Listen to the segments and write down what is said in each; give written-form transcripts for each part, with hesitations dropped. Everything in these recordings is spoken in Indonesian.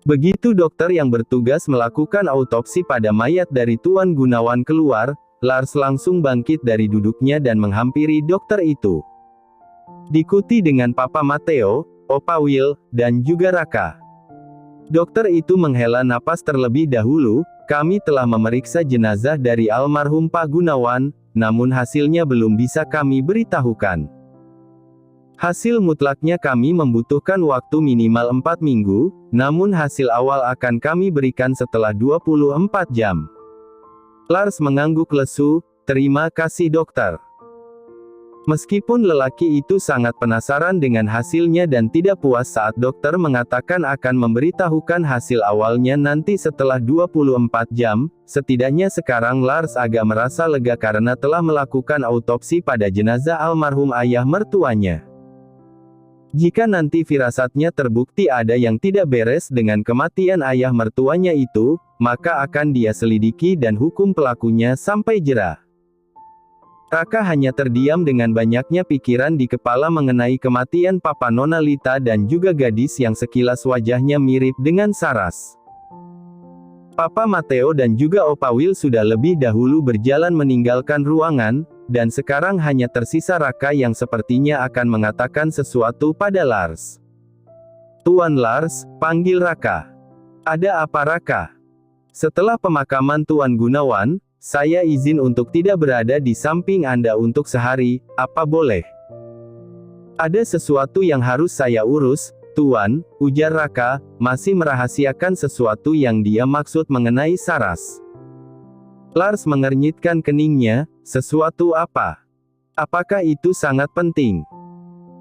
Begitu dokter yang bertugas melakukan autopsi pada mayat dari Tuan Gunawan keluar, Lars langsung bangkit dari duduknya dan menghampiri dokter itu. Diikuti dengan Papa Matteo, Opa Will, dan juga Raka. Dokter itu menghela napas terlebih dahulu. Kami telah memeriksa jenazah dari almarhum Pak Gunawan, namun hasilnya belum bisa kami beritahukan. Hasil mutlaknya kami membutuhkan waktu minimal 4 minggu, namun hasil awal akan kami berikan setelah 24 jam. Lars mengangguk lesu, "Terima kasih dokter." Meskipun lelaki itu sangat penasaran dengan hasilnya dan tidak puas saat dokter mengatakan akan memberitahukan hasil awalnya nanti setelah 24 jam, setidaknya sekarang Lars agak merasa lega karena telah melakukan autopsi pada jenazah almarhum ayah mertuanya. Jika nanti firasatnya terbukti ada yang tidak beres dengan kematian ayah mertuanya itu, maka akan dia selidiki dan hukum pelakunya sampai jera. Raka hanya terdiam dengan banyaknya pikiran di kepala mengenai kematian Papa Nona Lita dan juga gadis yang sekilas wajahnya mirip dengan Saras. Papa Matteo dan juga Opa Will sudah lebih dahulu berjalan meninggalkan ruangan, dan sekarang hanya tersisa Raka yang sepertinya akan mengatakan sesuatu pada Lars. "Tuan Lars," panggil Raka. "Ada apa Raka?" "Setelah pemakaman Tuan Gunawan, saya izin untuk tidak berada di samping Anda untuk sehari, apa boleh?" "Ada sesuatu yang harus saya urus, Tuan," ujar Raka, masih merahasiakan sesuatu yang dia maksud mengenai Saras. Lars mengernyitkan keningnya, "Sesuatu apa? Apakah itu sangat penting?"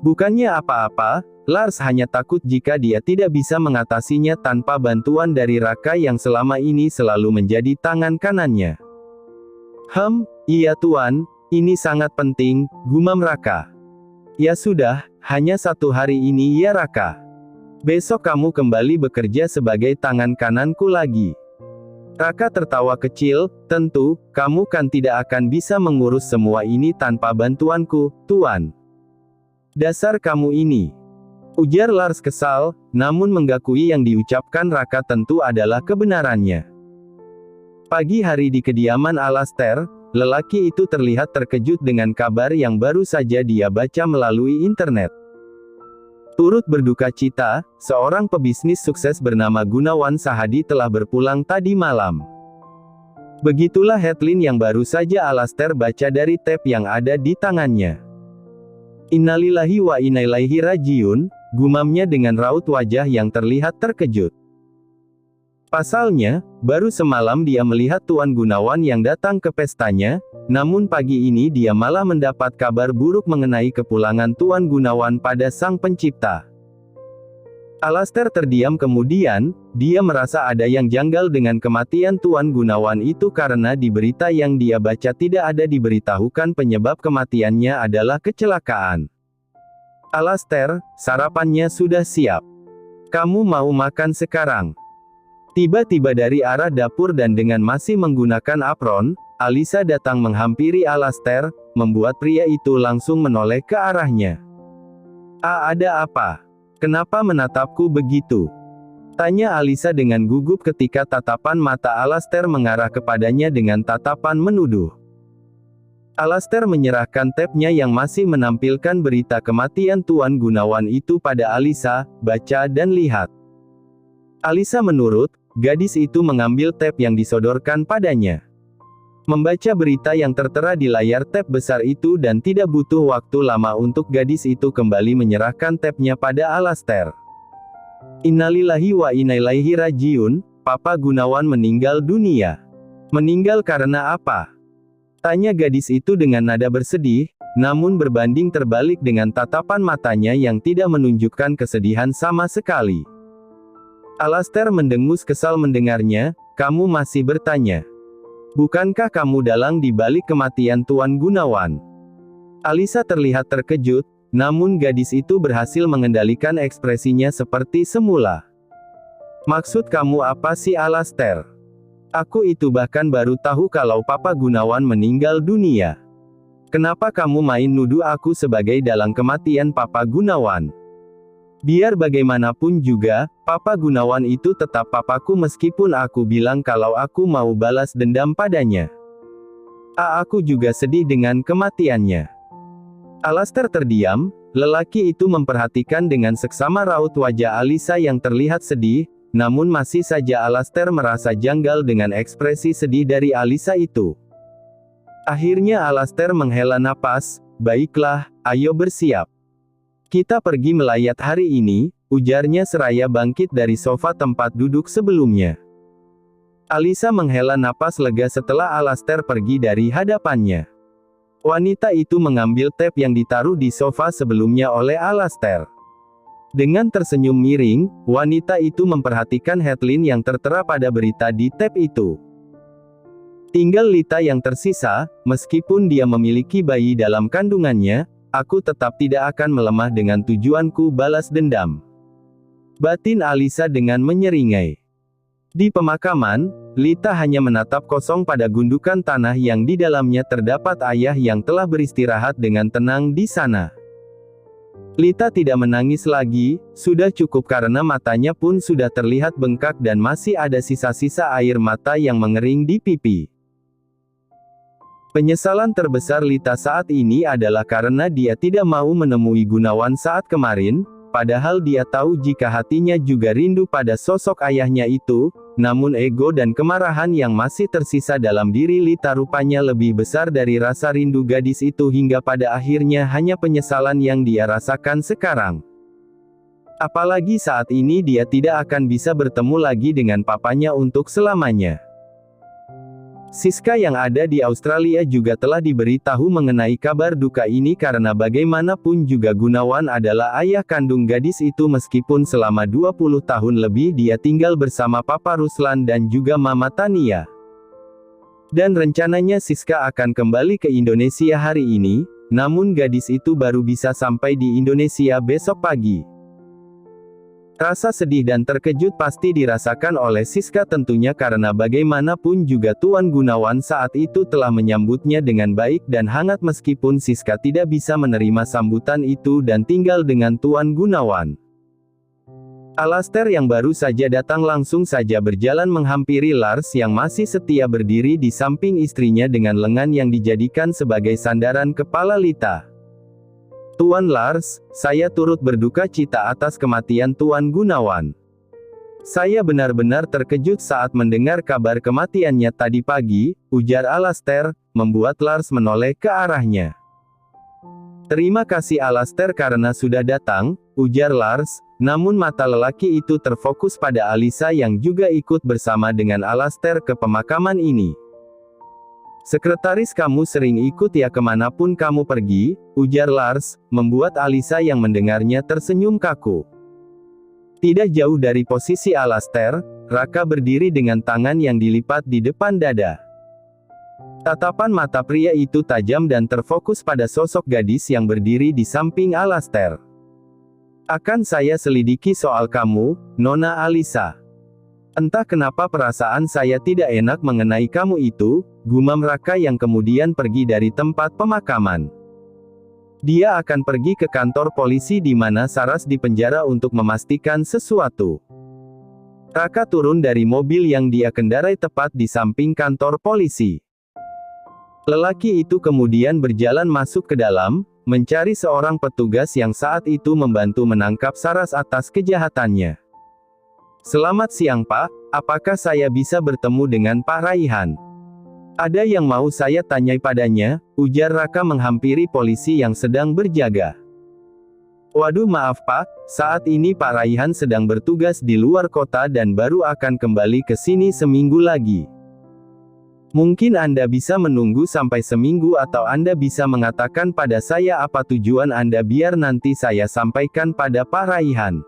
"Bukannya apa-apa." Lars hanya takut jika dia tidak bisa mengatasinya tanpa bantuan dari Raka yang selama ini selalu menjadi tangan kanannya. Iya Tuan, ini sangat penting," gumam Raka. "Ya sudah, hanya 1 hari ini ya Raka. Besok kamu kembali bekerja sebagai tangan kananku lagi." Raka tertawa kecil, "Tentu, kamu kan tidak akan bisa mengurus semua ini tanpa bantuanku, Tuan." "Dasar kamu ini," ujar Lars kesal, namun menggakui yang diucapkan Raka tentu adalah kebenarannya. Pagi hari di kediaman Alastair, lelaki itu terlihat terkejut dengan kabar yang baru saja dia baca melalui internet. Turut berduka cita, seorang pebisnis sukses bernama Gunawan Sahadi telah berpulang tadi malam. Begitulah headline yang baru saja Alastair baca dari tab yang ada di tangannya. "Innalillahi wa inna ilaihi rajiun," gumamnya dengan raut wajah yang terlihat terkejut. Pasalnya, baru semalam dia melihat Tuan Gunawan yang datang ke pestanya, namun pagi ini dia malah mendapat kabar buruk mengenai kepulangan Tuan Gunawan pada Sang Pencipta. Alastair terdiam kemudian, dia merasa ada yang janggal dengan kematian Tuan Gunawan itu karena di berita yang dia baca tidak ada diberitahukan penyebab kematiannya adalah kecelakaan. "Alastair, sarapannya sudah siap. Kamu mau makan sekarang?" Tiba-tiba dari arah dapur dan dengan masih menggunakan apron, Alisa datang menghampiri Alastair, membuat pria itu langsung menoleh ke arahnya. Ada apa? Kenapa menatapku begitu?" tanya Alisa dengan gugup ketika tatapan mata Alastair mengarah kepadanya dengan tatapan menuduh. Alastair menyerahkan tabnya yang masih menampilkan berita kematian Tuan Gunawan itu pada Alisa, "Baca dan lihat." Alisa menurut. Gadis itu mengambil tab yang disodorkan padanya. Membaca berita yang tertera di layar tab besar itu dan tidak butuh waktu lama untuk gadis itu kembali menyerahkan tabnya pada Alastair. "Innalillahi wa inna ilaihi rajiun, Papa Gunawan meninggal dunia." "Meninggal karena apa?" tanya gadis itu dengan nada bersedih, namun berbanding terbalik dengan tatapan matanya yang tidak menunjukkan kesedihan sama sekali. Alastair mendengus kesal mendengarnya. "Kamu masih bertanya? Bukankah kamu dalang di balik kematian Tuan Gunawan?" Alisa terlihat terkejut, namun gadis itu berhasil mengendalikan ekspresinya seperti semula. "Maksud kamu apa sih Alastair? Aku itu bahkan baru tahu kalau Papa Gunawan meninggal dunia. Kenapa kamu main nuduh aku sebagai dalang kematian Papa Gunawan?" Biar bagaimanapun juga, Papa Gunawan itu tetap papaku meskipun aku bilang kalau aku mau balas dendam padanya. Aku juga sedih dengan kematiannya. Alastair terdiam, lelaki itu memperhatikan dengan seksama raut wajah Alisa yang terlihat sedih, namun masih saja Alastair merasa janggal dengan ekspresi sedih dari Alisa itu. Akhirnya Alastair menghela napas, "Baiklah, ayo bersiap. Kita pergi melayat hari ini," ujarnya seraya bangkit dari sofa tempat duduk sebelumnya. Alisa menghela napas lega setelah Alastair pergi dari hadapannya. Wanita itu mengambil tab yang ditaruh di sofa sebelumnya oleh Alastair. Dengan tersenyum miring, wanita itu memperhatikan headline yang tertera pada berita di tab itu. "Tinggal Lita yang tersisa, meskipun dia memiliki bayi dalam kandungannya, aku tetap tidak akan melemah dengan tujuanku balas dendam," batin Alisa dengan menyeringai. Di pemakaman, Lita hanya menatap kosong pada gundukan tanah yang di dalamnya terdapat ayah yang telah beristirahat dengan tenang di sana. Lita tidak menangis lagi, sudah cukup karena matanya pun sudah terlihat bengkak dan masih ada sisa-sisa air mata yang mengering di pipi. Penyesalan terbesar Lita saat ini adalah karena dia tidak mau menemui Gunawan saat kemarin, padahal dia tahu jika hatinya juga rindu pada sosok ayahnya itu, namun ego dan kemarahan yang masih tersisa dalam diri Lita rupanya lebih besar dari rasa rindu gadis itu hingga pada akhirnya hanya penyesalan yang dia rasakan sekarang. Apalagi saat ini dia tidak akan bisa bertemu lagi dengan papanya untuk selamanya. Siska yang ada di Australia juga telah diberitahu mengenai kabar duka ini karena bagaimanapun juga Gunawan adalah ayah kandung gadis itu meskipun selama 20 tahun lebih dia tinggal bersama Papa Ruslan dan juga Mama Tania. Dan rencananya Siska akan kembali ke Indonesia hari ini, namun gadis itu baru bisa sampai di Indonesia besok pagi. Rasa sedih dan terkejut pasti dirasakan oleh Siska tentunya karena bagaimanapun juga Tuan Gunawan saat itu telah menyambutnya dengan baik dan hangat meskipun Siska tidak bisa menerima sambutan itu dan tinggal dengan Tuan Gunawan. Alastair yang baru saja datang langsung saja berjalan menghampiri Lars yang masih setia berdiri di samping istrinya dengan lengan yang dijadikan sebagai sandaran kepala Lita. "Tuan Lars, saya turut berduka cita atas kematian Tuan Gunawan. Saya benar-benar terkejut saat mendengar kabar kematiannya tadi pagi," ujar Alastair, membuat Lars menoleh ke arahnya. "Terima kasih Alastair karena sudah datang," ujar Lars, namun mata lelaki itu terfokus pada Alisa yang juga ikut bersama dengan Alastair ke pemakaman ini. "Sekretaris kamu sering ikut ya kemanapun kamu pergi," ujar Lars, membuat Alisa yang mendengarnya tersenyum kaku. Tidak jauh dari posisi Alastair, Raka berdiri dengan tangan yang dilipat di depan dada. Tatapan mata pria itu tajam dan terfokus pada sosok gadis yang berdiri di samping Alastair. "Akan saya selidiki soal kamu, Nona Alisa. Entah kenapa perasaan saya tidak enak mengenai kamu itu," gumam Raka yang kemudian pergi dari tempat pemakaman. Dia akan pergi ke kantor polisi di mana Saras dipenjara untuk memastikan sesuatu. Raka turun dari mobil yang dia kendarai tepat di samping kantor polisi. Lelaki itu kemudian berjalan masuk ke dalam, mencari seorang petugas yang saat itu membantu menangkap Saras atas kejahatannya. "Selamat siang Pak, apakah saya bisa bertemu dengan Pak Raihan? Ada yang mau saya tanyai padanya," ujar Raka menghampiri polisi yang sedang berjaga. "Waduh maaf Pak, saat ini Pak Raihan sedang bertugas di luar kota dan baru akan kembali ke sini seminggu lagi. Mungkin Anda bisa menunggu sampai seminggu atau Anda bisa mengatakan pada saya apa tujuan Anda biar nanti saya sampaikan pada Pak Raihan."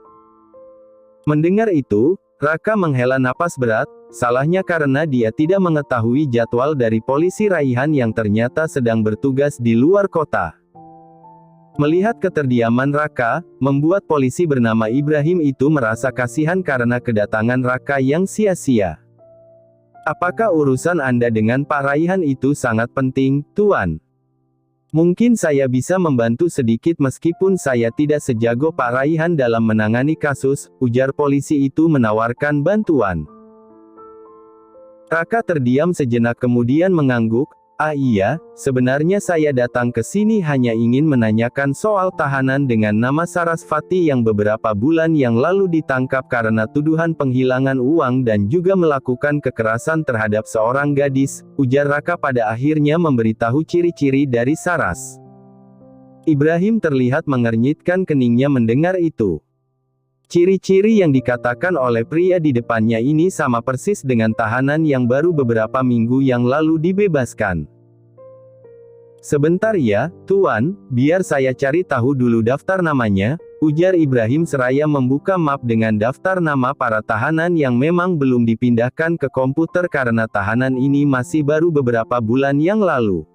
Mendengar itu, Raka menghela napas berat, salahnya karena dia tidak mengetahui jadwal dari polisi Raihan yang ternyata sedang bertugas di luar kota. Melihat keterdiaman Raka, membuat polisi bernama Ibrahim itu merasa kasihan karena kedatangan Raka yang sia-sia. "Apakah urusan Anda dengan Pak Raihan itu sangat penting, Tuan?" Mungkin saya bisa membantu sedikit meskipun saya tidak sejago Pak Raihan dalam menangani kasus, ujar polisi itu menawarkan bantuan. Raka terdiam sejenak kemudian mengangguk, iya, sebenarnya saya datang ke sini hanya ingin menanyakan soal tahanan dengan nama Sarasvati yang beberapa bulan yang lalu ditangkap karena tuduhan penghilangan uang dan juga melakukan kekerasan terhadap seorang gadis, ujar Raka pada akhirnya memberitahu ciri-ciri dari Saras. Ibrahim terlihat mengernyitkan keningnya mendengar itu. Ciri-ciri yang dikatakan oleh pria di depannya ini sama persis dengan tahanan yang baru beberapa minggu yang lalu dibebaskan. Sebentar ya, Tuan, biar saya cari tahu dulu daftar namanya, ujar Ibrahim seraya membuka map dengan daftar nama para tahanan yang memang belum dipindahkan ke komputer karena tahanan ini masih baru beberapa bulan yang lalu.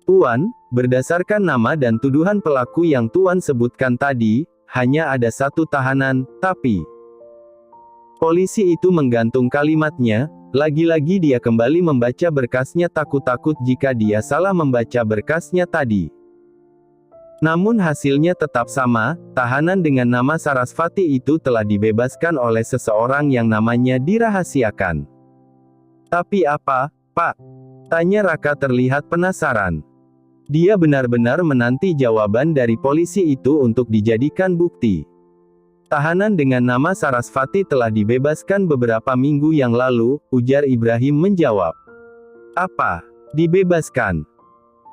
Tuan, berdasarkan nama dan tuduhan pelaku yang Tuan sebutkan tadi, hanya ada satu tahanan, tapi... Polisi itu menggantung kalimatnya, lagi-lagi dia kembali membaca berkasnya takut-takut jika dia salah membaca berkasnya tadi. Namun hasilnya tetap sama, tahanan dengan nama Sarasvati itu telah dibebaskan oleh seseorang yang namanya dirahasiakan. Tapi apa, Pak? Tanya Raka terlihat penasaran. Dia benar-benar menanti jawaban dari polisi itu untuk dijadikan bukti. Tahanan dengan nama Sarasvati telah dibebaskan beberapa minggu yang lalu, ujar Ibrahim menjawab. Apa? Dibebaskan?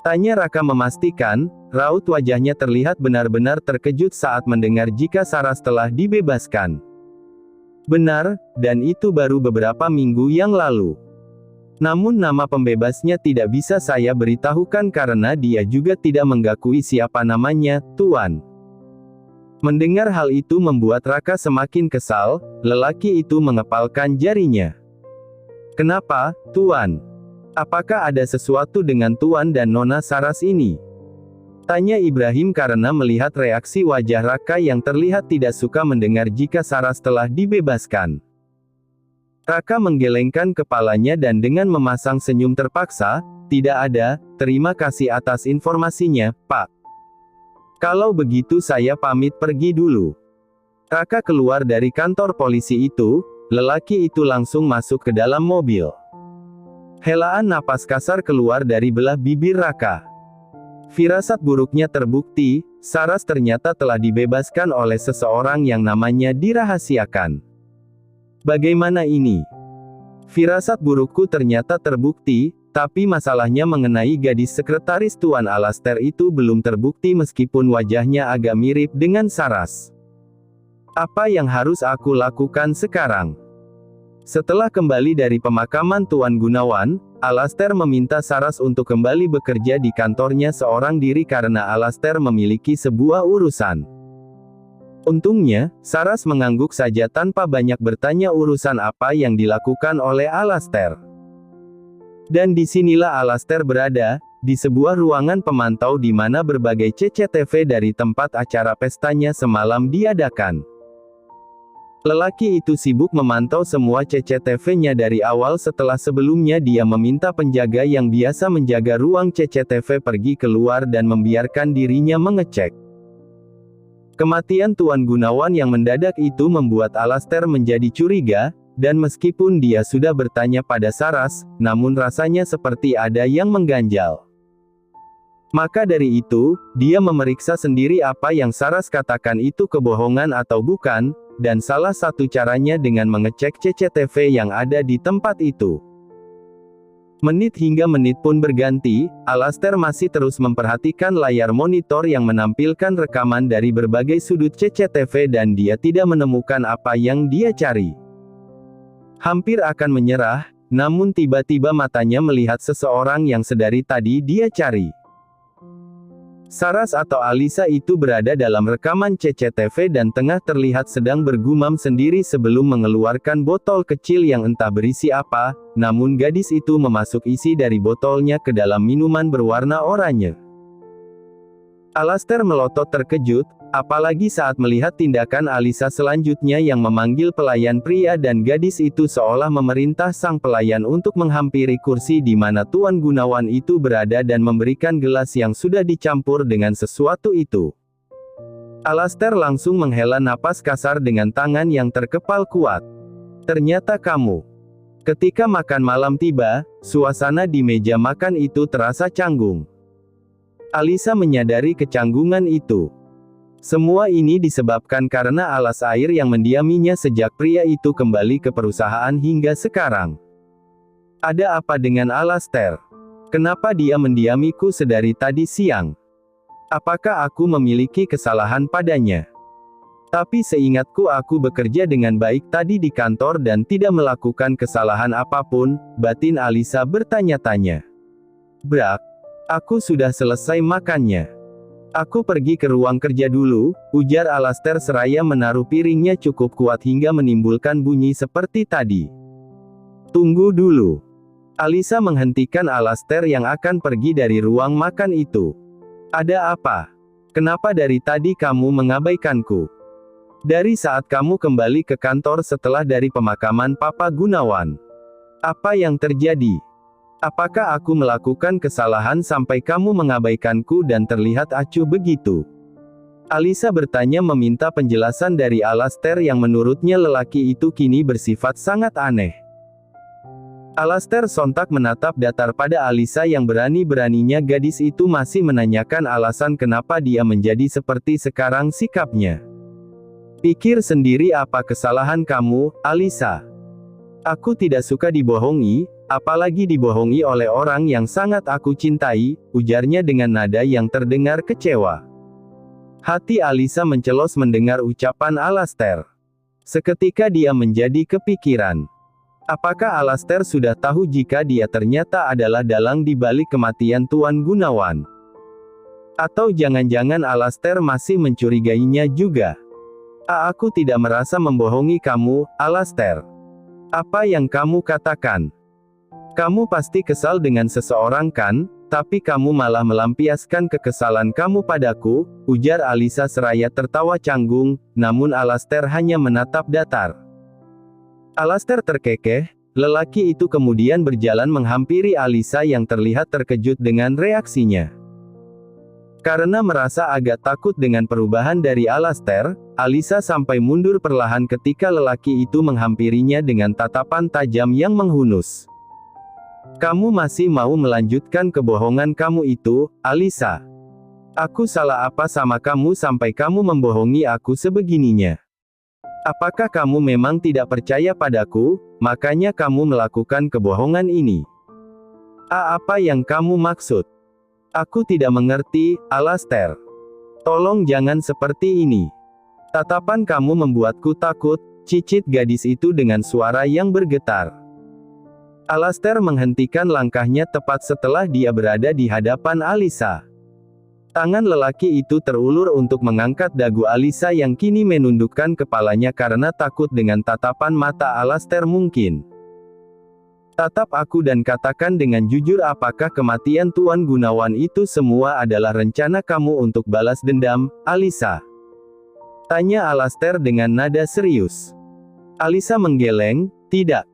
Tanya Raka memastikan, raut wajahnya terlihat benar-benar terkejut saat mendengar jika Saras telah dibebaskan. Benar, dan itu baru beberapa minggu yang lalu. Namun nama pembebasnya tidak bisa saya beritahukan karena dia juga tidak mengakui siapa namanya, Tuan. Mendengar hal itu membuat Raka semakin kesal, lelaki itu mengepalkan jarinya. Kenapa, Tuan? Apakah ada sesuatu dengan Tuan dan Nona Saras ini? Tanya Ibrahim karena melihat reaksi wajah Raka yang terlihat tidak suka mendengar jika Saras telah dibebaskan. Raka menggelengkan kepalanya dan dengan memasang senyum terpaksa, tidak ada, terima kasih atas informasinya, Pak. Kalau begitu saya pamit pergi dulu. Raka keluar dari kantor polisi itu, lelaki itu langsung masuk ke dalam mobil. Helaan napas kasar keluar dari belah bibir Raka. Firasat buruknya terbukti, Saras ternyata telah dibebaskan oleh seseorang yang namanya dirahasiakan. Bagaimana ini? Firasat burukku ternyata terbukti, tapi masalahnya mengenai gadis sekretaris Tuan Alastair itu belum terbukti meskipun wajahnya agak mirip dengan Saras. Apa yang harus aku lakukan sekarang? Setelah kembali dari pemakaman Tuan Gunawan, Alastair meminta Saras untuk kembali bekerja di kantornya seorang diri karena Alastair memiliki sebuah urusan. Untungnya, Saras mengangguk saja tanpa banyak bertanya urusan apa yang dilakukan oleh Alastair. Dan disinilah Alastair berada, di sebuah ruangan pemantau di mana berbagai CCTV dari tempat acara pestanya semalam diadakan. Lelaki itu sibuk memantau semua CCTV-nya dari awal setelah sebelumnya dia meminta penjaga yang biasa menjaga ruang CCTV pergi keluar dan membiarkan dirinya mengecek. Kematian Tuan Gunawan yang mendadak itu membuat Alastair menjadi curiga, dan meskipun dia sudah bertanya pada Saras, namun rasanya seperti ada yang mengganjal. Maka dari itu, dia memeriksa sendiri apa yang Saras katakan itu kebohongan atau bukan, dan salah satu caranya dengan mengecek CCTV yang ada di tempat itu. Menit hingga menit pun berganti, Alastair masih terus memperhatikan layar monitor yang menampilkan rekaman dari berbagai sudut CCTV dan dia tidak menemukan apa yang dia cari. Hampir akan menyerah, namun tiba-tiba matanya melihat seseorang yang sedari tadi dia cari. Saras atau Alisa itu berada dalam rekaman CCTV dan tengah terlihat sedang bergumam sendiri sebelum mengeluarkan botol kecil yang entah berisi apa, namun gadis itu memasuk isi dari botolnya ke dalam minuman berwarna oranye. Alastair melotot terkejut, apalagi saat melihat tindakan Alyssa selanjutnya yang memanggil pelayan pria dan gadis itu seolah memerintah sang pelayan untuk menghampiri kursi di mana Tuan Gunawan itu berada dan memberikan gelas yang sudah dicampur dengan sesuatu itu. Alastair langsung menghela napas kasar dengan tangan yang terkepal kuat. Ternyata kamu. Ketika makan malam tiba, suasana di meja makan itu terasa canggung. Alyssa menyadari kecanggungan itu. Semua ini disebabkan karena alas air yang mendiaminya sejak pria itu kembali ke perusahaan hingga sekarang. Ada apa dengan Alastair? Kenapa dia mendiamiku sedari tadi siang? Apakah aku memiliki kesalahan padanya? Tapi seingatku aku bekerja dengan baik tadi di kantor dan tidak melakukan kesalahan apapun, batin Alyssa bertanya-tanya. Brak. Aku sudah selesai makannya. Aku pergi ke ruang kerja dulu, ujar Alastair seraya menaruh piringnya cukup kuat hingga menimbulkan bunyi seperti tadi. Tunggu dulu. Alyssa menghentikan Alastair yang akan pergi dari ruang makan itu. Ada apa? Kenapa dari tadi kamu mengabaikanku? Dari saat kamu kembali ke kantor setelah dari pemakaman Papa Gunawan. Apa yang terjadi? Apakah aku melakukan kesalahan sampai kamu mengabaikanku dan terlihat acuh begitu? Alyssa bertanya meminta penjelasan dari Alastair yang menurutnya lelaki itu kini bersifat sangat aneh. Alastair sontak menatap datar pada Alyssa yang berani-beraninya gadis itu masih menanyakan alasan kenapa dia menjadi seperti sekarang sikapnya. Pikir sendiri apa kesalahan kamu, Alyssa. Aku tidak suka dibohongi, apalagi dibohongi oleh orang yang sangat aku cintai, ujarnya dengan nada yang terdengar kecewa. Hati Alyssa mencelos mendengar ucapan Alastair. Seketika dia menjadi kepikiran. Apakah Alastair sudah tahu jika dia ternyata adalah dalang di balik kematian Tuan Gunawan? Atau jangan-jangan Alastair masih mencurigainya juga? Aku tidak merasa membohongi kamu, Alastair. Apa yang kamu katakan? Kamu pasti kesal dengan seseorang kan, tapi kamu malah melampiaskan kekesalan kamu padaku, ujar Alyssa seraya tertawa canggung, namun Alastair hanya menatap datar. Alastair terkekeh, lelaki itu kemudian berjalan menghampiri Alyssa yang terlihat terkejut dengan reaksinya. Karena merasa agak takut dengan perubahan dari Alastair, Alyssa sampai mundur perlahan ketika lelaki itu menghampirinya dengan tatapan tajam yang menghunus. Kamu masih mau melanjutkan kebohongan kamu itu, Alyssa? Aku salah apa sama kamu sampai kamu membohongi aku sebegininya? Apakah kamu memang tidak percaya padaku, makanya kamu melakukan kebohongan ini? Apa yang kamu maksud? Aku tidak mengerti, Alastair. Tolong jangan seperti ini. Tatapan kamu membuatku takut, cicit gadis itu dengan suara yang bergetar. Alastair menghentikan langkahnya tepat setelah dia berada di hadapan Alyssa. Tangan lelaki itu terulur untuk mengangkat dagu Alyssa yang kini menundukkan kepalanya karena takut dengan tatapan mata Alastair mungkin. Tatap aku dan katakan dengan jujur apakah kematian Tuan Gunawan itu semua adalah rencana kamu untuk balas dendam, Alyssa? Tanya Alastair dengan nada serius. Alyssa menggeleng, tidak.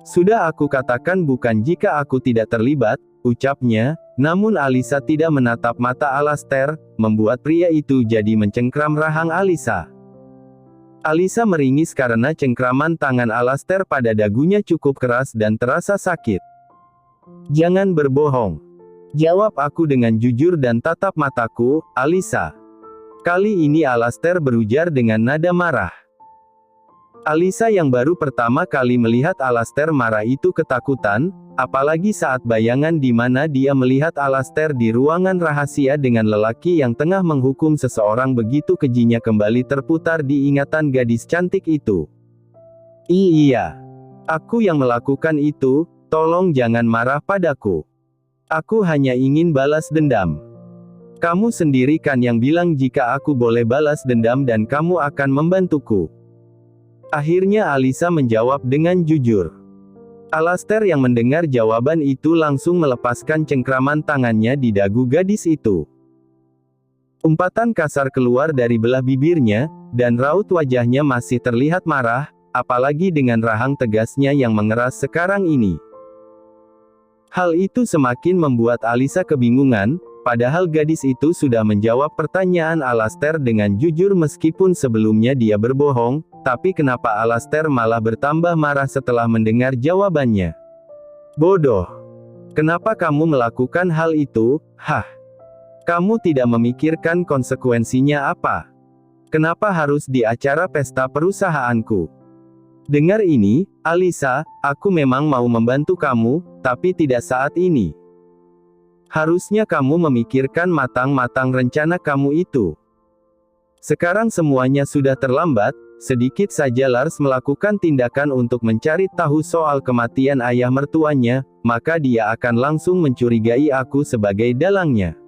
Sudah aku katakan bukan jika aku tidak terlibat, ucapnya, namun Alyssa tidak menatap mata Alastair, membuat pria itu jadi mencengkram rahang Alyssa. Alyssa meringis karena cengkraman tangan Alastair pada dagunya cukup keras dan terasa sakit. Jangan berbohong. Jawab aku dengan jujur dan tatap mataku, Alyssa. Kali ini Alastair berujar dengan nada marah. Alyssa yang baru pertama kali melihat Alastair marah itu ketakutan, apalagi saat bayangan di mana dia melihat Alastair di ruangan rahasia dengan lelaki yang tengah menghukum seseorang begitu kejinya kembali terputar di ingatan gadis cantik itu. Iya. Aku yang melakukan itu, tolong jangan marah padaku. Aku hanya ingin balas dendam. Kamu sendiri kan yang bilang jika aku boleh balas dendam dan kamu akan membantuku. Akhirnya Alyssa menjawab dengan jujur. Alastair yang mendengar jawaban itu langsung melepaskan cengkraman tangannya di dagu gadis itu. Umpatan kasar keluar dari belah bibirnya, dan raut wajahnya masih terlihat marah, apalagi dengan rahang tegasnya yang mengeras sekarang ini. Hal itu semakin membuat Alisa kebingungan, padahal gadis itu sudah menjawab pertanyaan Alastair dengan jujur meskipun sebelumnya dia berbohong, tapi kenapa Alastair malah bertambah marah setelah mendengar jawabannya? Bodoh. Kenapa kamu melakukan hal itu? Hah? Kamu tidak memikirkan konsekuensinya apa? Kenapa harus di acara pesta perusahaanku? Dengar ini, Alisa, aku memang mau membantu kamu, tapi tidak saat ini. Harusnya kamu memikirkan matang-matang rencana kamu itu. Sekarang semuanya sudah terlambat, sedikit saja Lars melakukan tindakan untuk mencari tahu soal kematian ayah mertuanya, maka dia akan langsung mencurigai aku sebagai dalangnya.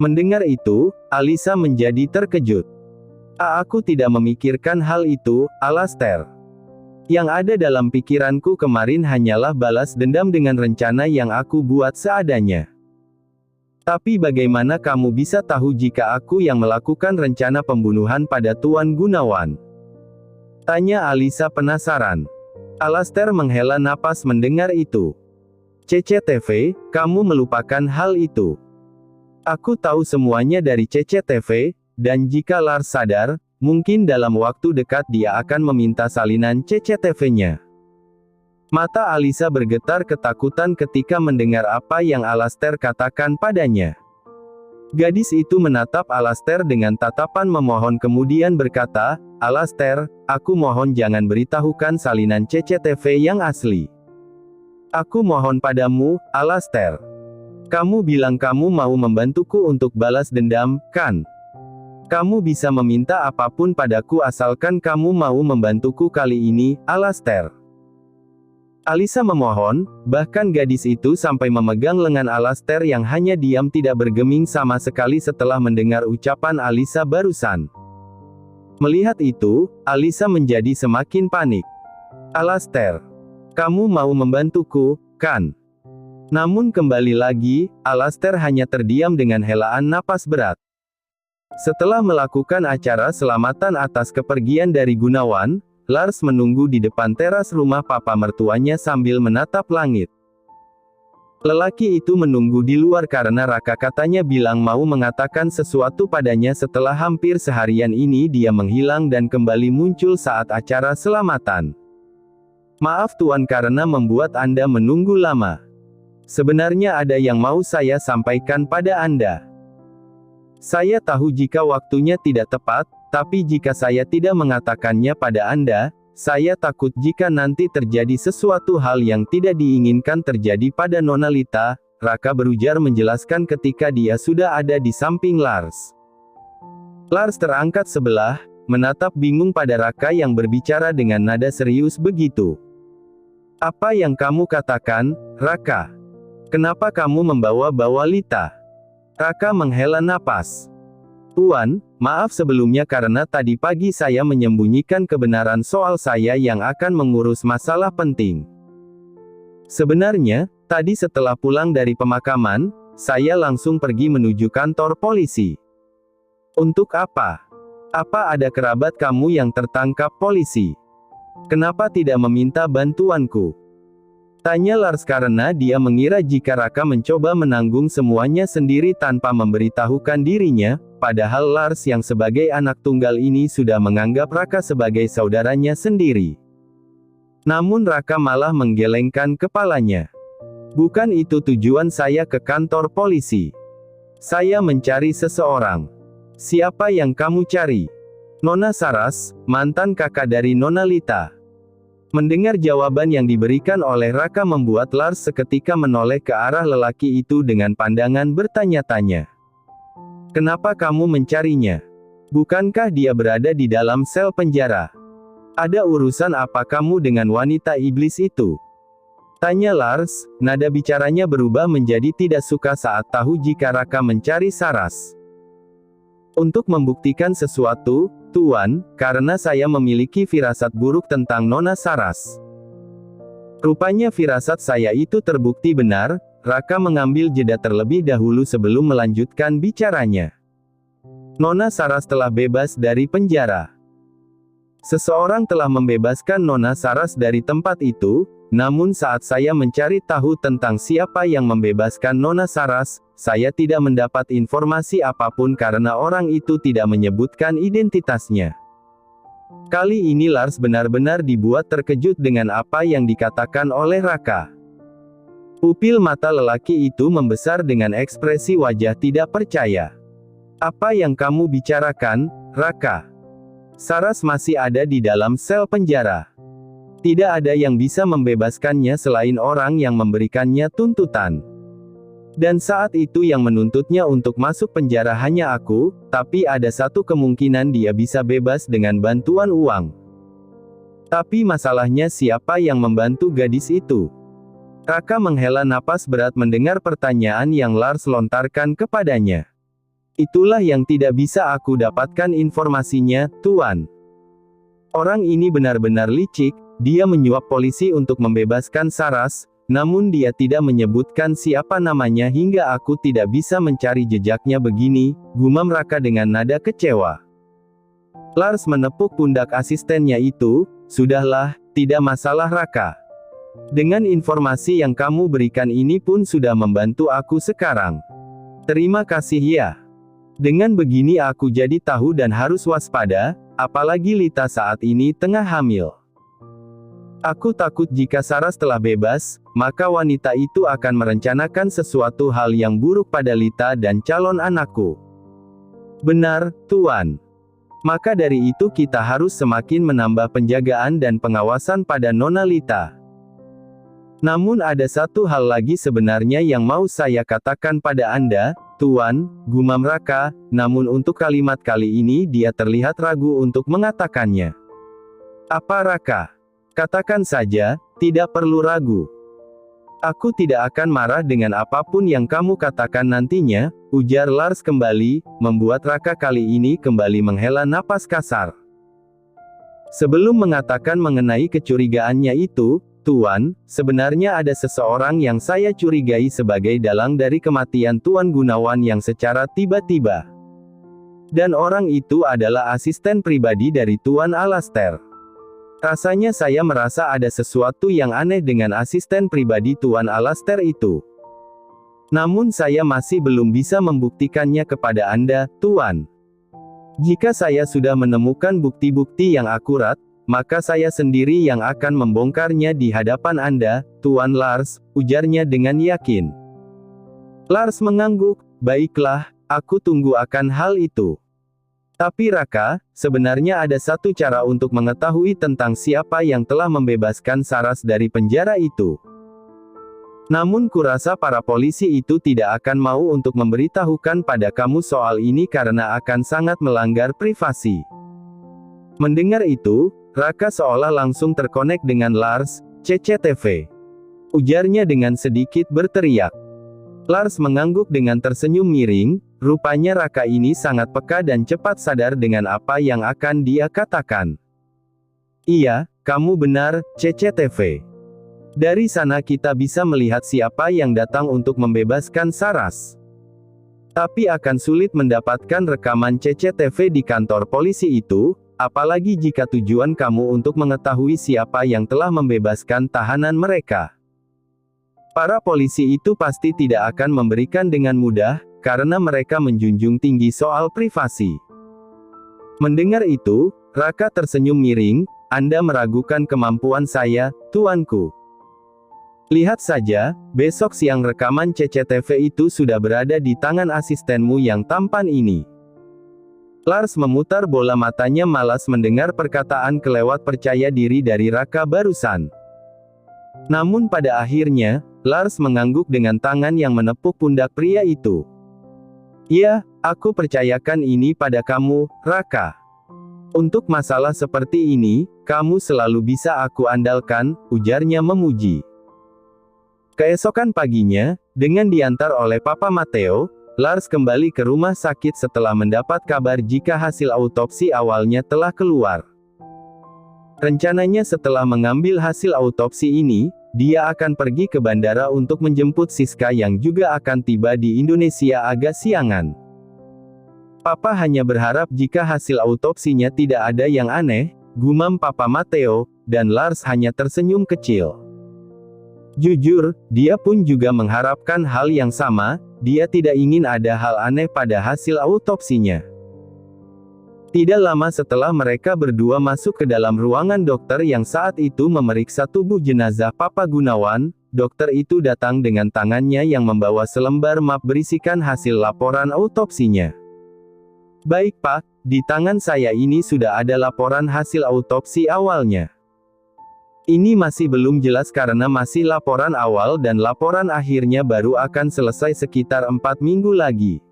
Mendengar itu, Alisa menjadi terkejut. Aku tidak memikirkan hal itu, Alastair. Yang ada dalam pikiranku kemarin hanyalah balas dendam dengan rencana yang aku buat seadanya. Tapi bagaimana kamu bisa tahu jika aku yang melakukan rencana pembunuhan pada Tuan Gunawan? Tanya Alisa penasaran. Alastair menghela napas mendengar itu. CCTV, kamu melupakan hal itu. Aku tahu semuanya dari CCTV, dan jika Lars sadar, mungkin dalam waktu dekat dia akan meminta salinan CCTV-nya. Mata Alisa bergetar ketakutan ketika mendengar apa yang Alastair katakan padanya. Gadis itu menatap Alastair dengan tatapan memohon kemudian berkata, Alastair, aku mohon jangan beritahukan salinan CCTV yang asli. Aku mohon padamu, Alastair. Kamu bilang kamu mau membantuku untuk balas dendam, kan? Kamu bisa meminta apapun padaku asalkan kamu mau membantuku kali ini, Alastair. Alisa memohon, bahkan gadis itu sampai memegang lengan Alastair yang hanya diam tidak bergeming sama sekali setelah mendengar ucapan Alisa barusan. Melihat itu, Alisa menjadi semakin panik. Alastair, kamu mau membantuku, kan? Namun kembali lagi, Alastair hanya terdiam dengan helaan napas berat. Setelah melakukan acara selamatan atas kepergian dari Gunawan, Lars menunggu di depan teras rumah papa mertuanya sambil menatap langit. Lelaki itu menunggu di luar karena Raka katanya bilang mau mengatakan sesuatu padanya setelah hampir seharian ini dia menghilang dan kembali muncul saat acara selamatan. Maaf Tuan karena membuat Anda menunggu lama. Sebenarnya ada yang mau saya sampaikan pada Anda. Saya tahu jika waktunya tidak tepat, tapi jika saya tidak mengatakannya pada Anda, saya takut jika nanti terjadi sesuatu hal yang tidak diinginkan terjadi pada Nona Lita, Raka berujar menjelaskan ketika dia sudah ada di samping Lars. Lars terangkat sebelah, menatap bingung pada Raka yang berbicara dengan nada serius begitu. Apa yang kamu katakan, Raka? Kenapa kamu membawa-bawa Lita? Raka menghela napas. Tuan, maaf sebelumnya karena tadi pagi saya menyembunyikan kebenaran soal saya yang akan mengurus masalah penting. Sebenarnya, tadi setelah pulang dari pemakaman, saya langsung pergi menuju kantor polisi. Untuk apa? Apa ada kerabat kamu yang tertangkap polisi? Kenapa tidak meminta bantuanku? Tanya Lars karena dia mengira jika Raka mencoba menanggung semuanya sendiri tanpa memberitahukan dirinya, padahal Lars yang sebagai anak tunggal ini sudah menganggap Raka sebagai saudaranya sendiri. Namun Raka malah menggelengkan kepalanya. Bukan itu tujuan saya ke kantor polisi. Saya mencari seseorang. Siapa yang kamu cari? Nona Saras, mantan kakak dari Nona Lita. Mendengar jawaban yang diberikan oleh Raka membuat Lars seketika menoleh ke arah lelaki itu dengan pandangan bertanya-tanya. Kenapa kamu mencarinya? Bukankah dia berada di dalam sel penjara? Ada urusan apa kamu dengan wanita iblis itu? Tanya Lars, nada bicaranya berubah menjadi tidak suka saat tahu jika Raka mencari Saras. Untuk membuktikan sesuatu, Tuan, karena saya memiliki firasat buruk tentang Nona Saras. Rupanya firasat saya itu terbukti benar, Raka mengambil jeda terlebih dahulu sebelum melanjutkan bicaranya. Nona Saras telah bebas dari penjara. Seseorang telah membebaskan Nona Saras dari tempat itu, namun saat saya mencari tahu tentang siapa yang membebaskan Nona Saras, saya tidak mendapat informasi apapun karena orang itu tidak menyebutkan identitasnya. Kali ini Lars benar-benar dibuat terkejut dengan apa yang dikatakan oleh Raka. Pupil mata lelaki itu membesar dengan ekspresi wajah tidak percaya. Apa yang kamu bicarakan, Raka? Saras masih ada di dalam sel penjara. Tidak ada yang bisa membebaskannya selain orang yang memberikannya tuntutan. Dan saat itu yang menuntutnya untuk masuk penjara hanya aku, tapi ada satu kemungkinan dia bisa bebas dengan bantuan uang. Tapi masalahnya siapa yang membantu gadis itu? Raka menghela napas berat mendengar pertanyaan yang Lars lontarkan kepadanya. Itulah yang tidak bisa aku dapatkan informasinya, Tuan. Orang ini benar-benar licik, dia menyuap polisi untuk membebaskan Saras, namun dia tidak menyebutkan siapa namanya hingga aku tidak bisa mencari jejaknya begini, gumam Raka dengan nada kecewa. Lars menepuk pundak asistennya itu, sudahlah, tidak masalah Raka. Dengan informasi yang kamu berikan ini pun sudah membantu aku sekarang. Terima kasih ya. Dengan begini aku jadi tahu dan harus waspada, apalagi Lita saat ini tengah hamil. Aku takut jika Saras telah bebas, maka wanita itu akan merencanakan sesuatu hal yang buruk pada Lita dan calon anakku. Benar, Tuan. Maka dari itu kita harus semakin menambah penjagaan dan pengawasan pada Nona Lita. Namun ada satu hal lagi sebenarnya yang mau saya katakan pada Anda, Tuan, gumam Raka, namun untuk kalimat kali ini dia terlihat ragu untuk mengatakannya. Apa Raka? Katakan saja, tidak perlu ragu. Aku tidak akan marah dengan apapun yang kamu katakan nantinya, ujar Lars kembali, membuat Raka kali ini kembali menghela napas kasar. Sebelum mengatakan mengenai kecurigaannya itu, Tuan, sebenarnya ada seseorang yang saya curigai sebagai dalang dari kematian Tuan Gunawan yang secara tiba-tiba. Dan orang itu adalah asisten pribadi dari Tuan Alastair. Rasanya saya merasa ada sesuatu yang aneh dengan asisten pribadi Tuan Alastair itu. Namun saya masih belum bisa membuktikannya kepada Anda, Tuan. Jika saya sudah menemukan bukti-bukti yang akurat, maka saya sendiri yang akan membongkarnya di hadapan Anda, Tuan Lars, ujarnya dengan yakin. Lars mengangguk, baiklah, aku tunggu akan hal itu. Tapi Raka, sebenarnya ada satu cara untuk mengetahui tentang siapa yang telah membebaskan Saras dari penjara itu. Namun kurasa para polisi itu tidak akan mau untuk memberitahukan pada kamu soal ini karena akan sangat melanggar privasi. Mendengar itu, Raka seolah langsung terkonek dengan Lars, CCTV. Ujarnya dengan sedikit berteriak. Lars mengangguk dengan tersenyum miring, rupanya Raka ini sangat peka dan cepat sadar dengan apa yang akan dia katakan. Iya, kamu benar, CCTV. Dari sana kita bisa melihat siapa yang datang untuk membebaskan Saras. Tapi akan sulit mendapatkan rekaman CCTV di kantor polisi itu, apalagi jika tujuan kamu untuk mengetahui siapa yang telah membebaskan tahanan mereka. Para polisi itu pasti tidak akan memberikan dengan mudah, karena mereka menjunjung tinggi soal privasi. Mendengar itu, Raka tersenyum miring, Anda meragukan kemampuan saya, tuanku. Lihat saja, besok siang rekaman CCTV itu sudah berada di tangan asistenmu yang tampan ini. Lars memutar bola matanya malas mendengar perkataan kelewat percaya diri dari Raka barusan. Namun pada akhirnya, Lars mengangguk dengan tangan yang menepuk pundak pria itu. Ya, aku percayakan ini pada kamu, Raka. Untuk masalah seperti ini, kamu selalu bisa aku andalkan, ujarnya memuji. Keesokan paginya, dengan diantar oleh Papa Matteo, Lars kembali ke rumah sakit setelah mendapat kabar jika hasil autopsi awalnya telah keluar. Rencananya setelah mengambil hasil autopsi ini, dia akan pergi ke bandara untuk menjemput Siska yang juga akan tiba di Indonesia agak siangan. Papa hanya berharap jika hasil autopsinya tidak ada yang aneh, gumam Papa Matteo, dan Lars hanya tersenyum kecil. Jujur, dia pun juga mengharapkan hal yang sama, dia tidak ingin ada hal aneh pada hasil autopsinya. Tidak lama setelah mereka berdua masuk ke dalam ruangan dokter yang saat itu memeriksa tubuh jenazah Papa Gunawan, dokter itu datang dengan tangannya yang membawa selembar map berisikan hasil laporan autopsinya. Baik Pak, di tangan saya ini sudah ada laporan hasil autopsi awalnya. Ini masih belum jelas karena masih laporan awal dan laporan akhirnya baru akan selesai sekitar 4 minggu lagi.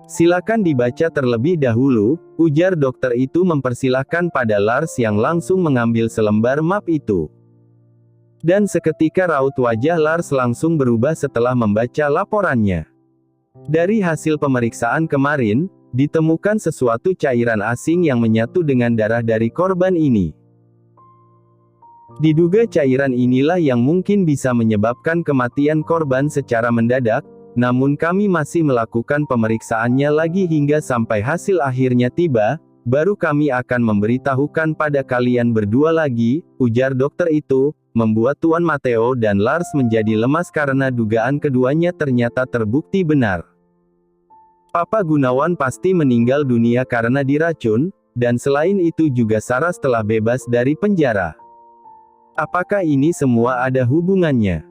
Silakan dibaca terlebih dahulu, ujar dokter itu mempersilahkan pada Lars yang langsung mengambil selembar map itu. Dan seketika raut wajah Lars langsung berubah setelah membaca laporannya. Dari hasil pemeriksaan kemarin, ditemukan sesuatu cairan asing yang menyatu dengan darah dari korban ini. Diduga cairan inilah yang mungkin bisa menyebabkan kematian korban secara mendadak, namun kami masih melakukan pemeriksaannya lagi hingga sampai hasil akhirnya tiba, baru kami akan memberitahukan pada kalian berdua lagi, ujar dokter itu, membuat Tuan Matteo dan Lars menjadi lemas karena dugaan keduanya ternyata terbukti benar. Papa Gunawan pasti meninggal dunia karena diracun, dan selain itu juga Sarah telah bebas dari penjara. Apakah ini semua ada hubungannya?